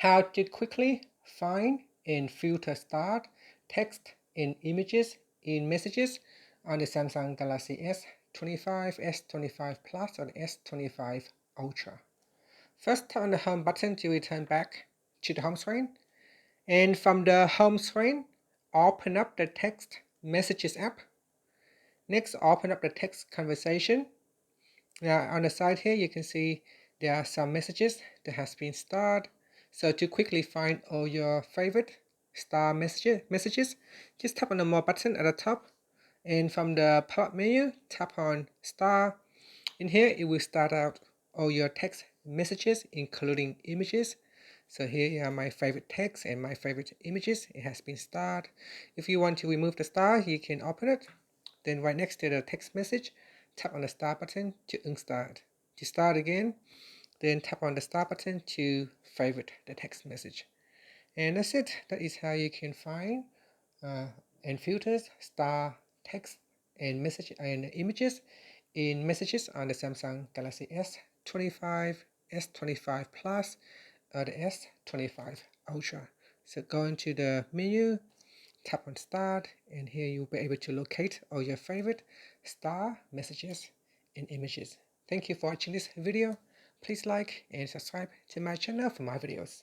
How to quickly find and filter start text and images in messages on the Samsung Galaxy S25, S25 Plus, or the S25 Ultra. First, tap on the home button to return back to the home screen. And from the home screen, open up the text messages app. Next, open up the text conversation. Now on the side here, you can see there are some messages that has been starred. So to quickly find all your favorite star messages, just tap on the more button at the top. And from the pop-up menu, tap on star. In here, it will start out all your text messages, including images. So here are my favorite text and my favorite images. It has been starred. If you want to remove the star, you can open it. Then right next to the text message, tap on the star button to unstar it. To start again, then tap on the star button to favorite the text message. And that's it. That is how you can find and filters star text and message and images in messages on the Samsung Galaxy S25, S25 Plus, or the S25 Ultra. So go into the menu, tap on start, and here you'll be able to locate all your favorite star messages and images. Thank you for watching this video. Please like and subscribe to my channel for more videos.